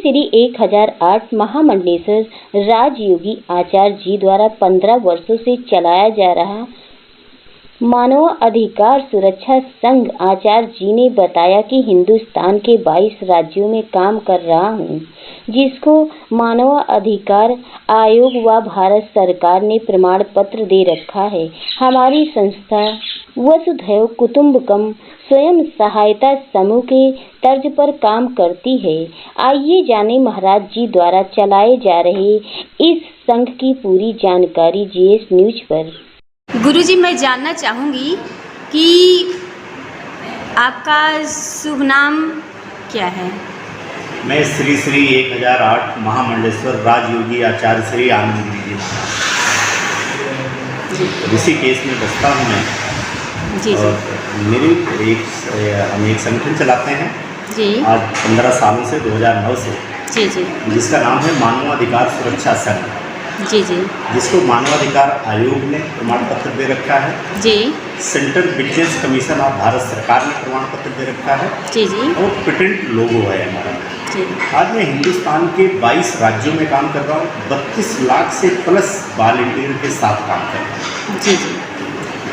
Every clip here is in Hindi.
श्री 1008 महामंडलेश्वर राजयोगी आचार्य जी द्वारा 15 वर्षों से चलाया जा रहा मानव अधिकार सुरक्षा संघ आचार्य जी ने बताया कि हिंदुस्तान के 22 राज्यों में काम कर रहा हूँ, जिसको मानव अधिकार आयोग व भारत सरकार ने प्रमाण पत्र दे रखा है। हमारी संस्था वसुधैव कुटुंबकम स्वयं सहायता समूह के तर्ज पर काम करती है। आइए जाने महाराज जी द्वारा चलाए जा रहे इस संघ की पूरी जानकारी जीएस न्यूज पर। गुरुजी, मैं जानना चाहूँगी कि आपका शुभ नाम क्या है? मैं श्री 1008 महामंडलेश्वर राजयोगी आचार्य श्री आनंद गिरी जी ऋषिकेश में बसता हूँ मैं। जी और मेरी हम एक संगठन चलाते हैं जी आज 15 सालों से 2009 से जी जी जिसका नाम है मानवाधिकार सुरक्षा संघ, जी जी जिसको मानवाधिकार आयोग ने प्रमाण पत्र दे रखा है। जी central vigilance commission of Bharat सरकार ने प्रमाण पत्र दे रखा है जी जी और पेटेंट लोगो है हमारा। जी आज मैं हिंदुस्तान के 22 राज्यों में काम कर रहा हूँ। 32 लाख से प्लस वॉलंटियर के साथ काम कर रहा हूँ। जी जी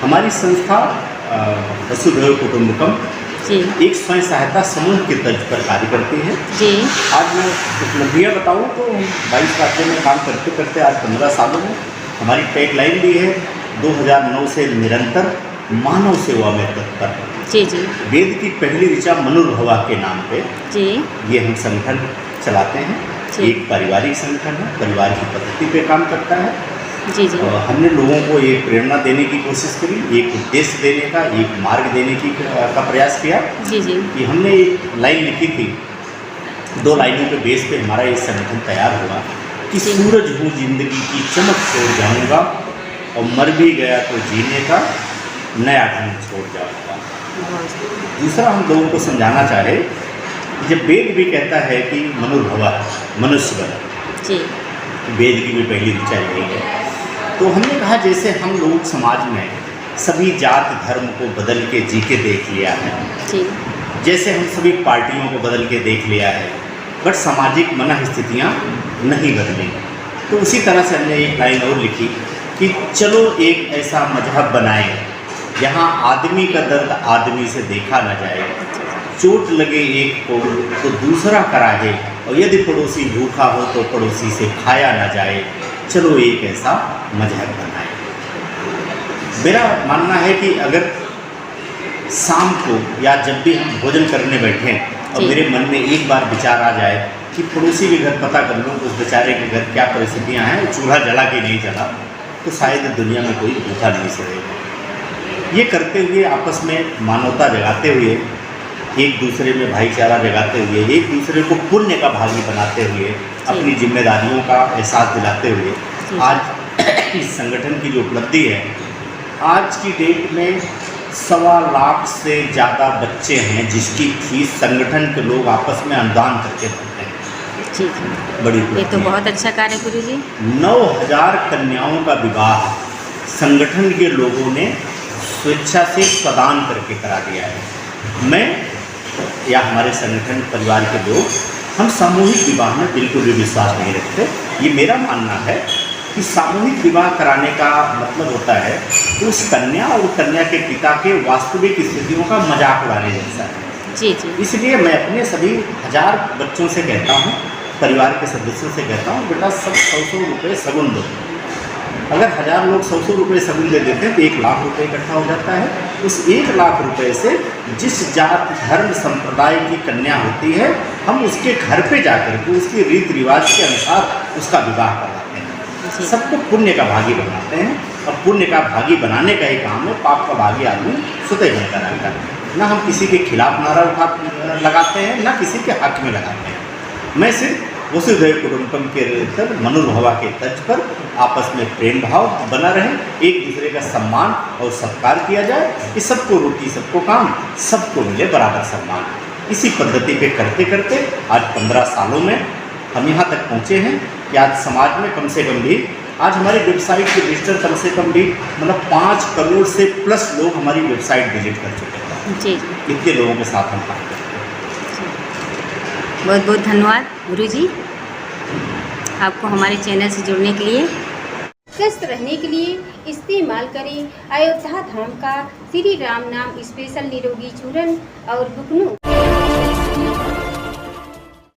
हमारी संस्था वसुधैव कुटुंबकम जी एक स्वयं सहायता समूह के तर्ज पर कार्य करती है। जी आज मैं उपलब्धियाँ बताऊँ तो 22 राज्यों में काम करते करते आज 15 सालों में हमारी टैगलाइन भी है 2009 से निरंतर मानव सेवा में तत्पर। जी जी वेद की पहली ऋचा मनुर्भवा के नाम पे जी ये हम संगठन चलाते हैं। जी। एक पारिवारिक संगठन है, परिवार की पद्धति पे काम करता है। जी जी हमने लोगों को एक प्रेरणा देने की कोशिश करी, एक उद्देश्य देने का, एक मार्ग देने का प्रयास किया। जी जी कि हमने एक लाइन लिखी थी, 2 लाइनों के बेस पे हमारा ये संगठन तैयार हुआ कि जी। सूरज हूँ जिंदगी की चमक छोड़ जाऊंगा और मर भी गया तो जीने का नया ढंग छोड़ जाऊंगा। दूसरा हम लोगों को समझाना चाहे जब वेद भी कहता है कि मनुर्भवा मनुष्य बना, जी वेद की भी पहली ऋचा यही है। तो हमने कहा जैसे हम लोग समाज में सभी जात धर्म को बदल के जी के देख लिया है, जी जैसे हम सभी पार्टियों को बदल के देख लिया है, बट सामाजिक मनः स्थितियाँ नहीं बदली। तो उसी तरह से हमने एक लाइन और लिखी कि चलो एक ऐसा मजहब बनाएं जहाँ आदमी का दर्द आदमी से देखा न जाए, चोट लगे एक को तो दूसरा कराहे, और यदि पड़ोसी भूखा हो तो पड़ोसी से खाया न जाए, चलो एक ऐसा मजहब बनाए। मेरा मानना है कि अगर शाम को या जब भी हम भोजन करने बैठें और मेरे मन में एक बार विचार आ जाए कि पड़ोसी के घर पता कर लूँ उस बेचारे के घर क्या परिस्थितियाँ हैं, चूल्हा जला कि नहीं जला, तो शायद दुनिया में कोई भूखा नहीं सोएगा। ये करते हुए आपस में मानवता जगाते हुए, एक दूसरे में भाईचारा जगाते हुए, एक दूसरे को पुण्य का भागी बनाते हुए, अपनी जिम्मेदारियों का एहसास दिलाते हुए आज इस संगठन की जो उपलब्धि है, आज की डेट में 1.25 लाख से ज़्यादा बच्चे हैं जिसकी फीस संगठन के लोग आपस में अनुदान करके भरते हैं। जी जी बड़ी ये तो बहुत अच्छा कार्य गुरु जी। 9000 कन्याओं का विवाह संगठन के लोगों ने स्वेच्छा से प्रदान करके करा दिया है। मैं या हमारे संगठन परिवार के लोग हम सामूहिक विवाह में बिल्कुल भी विश्वास नहीं रखते। ये मेरा मानना है कि सामूहिक विवाह कराने का मतलब होता है कि उस कन्या और कन्या के पिता के वास्तविक स्थितियों का मजाक उड़ाने जैसा है। जी जी इसलिए मैं अपने सभी 1000 बच्चों से कहता हूँ, परिवार के सदस्यों से कहता हूँ, बेटा सब 100 रुपये सगुन दो। अगर 1000 लोग 100 रुपये सगुन दे देते हैं तो 1 लाख रुपये इकट्ठा हो जाता है। उस 1 लाख रुपये से जिस जात धर्म संप्रदाय की कन्या होती है, हम उसके घर पे जाकर के उसके रीति रिवाज के अनुसार उसका विवाह करवाते हैं, सबको पुण्य का भागी बनाते हैं। और पुण्य का भागी बनाने का ही काम है, पाप का भागी आदमी स्वतः बनकर आता है। ना हम किसी के खिलाफ नारा लगाते हैं, ना किसी के हक में लगाते हैं। मैं सिर्फ वसुधैव कुटुंबकम के तर्ज मनुर्भवा के तर्ज पर आपस में प्रेम भाव बना रहे, एक दूसरे का सम्मान और सत्कार किया जाए कि सबको रोटी सबको काम, सबको मिले बराबर सम्मान। इसी पद्धति पे करते करते आज 15 सालों में हम यहाँ तक पहुँचे हैं कि आज समाज में कम से कम भी आज हमारी वेबसाइट के विजिटर कम से कम भी मतलब 5 करोड़ से प्लस लोग हमारी वेबसाइट विजिट कर चुके हैं। जी इतने लोगों के साथ हम काम करते हैं। बहुत बहुत धन्यवाद गुरु जी, आपको हमारे चैनल से जुड़ने के लिए। स्वस्थ रहने के लिए इस्तेमाल करें अयोध्या धाम का श्री राम नाम स्पेशल निरोगी चूर्ण और बुकनू।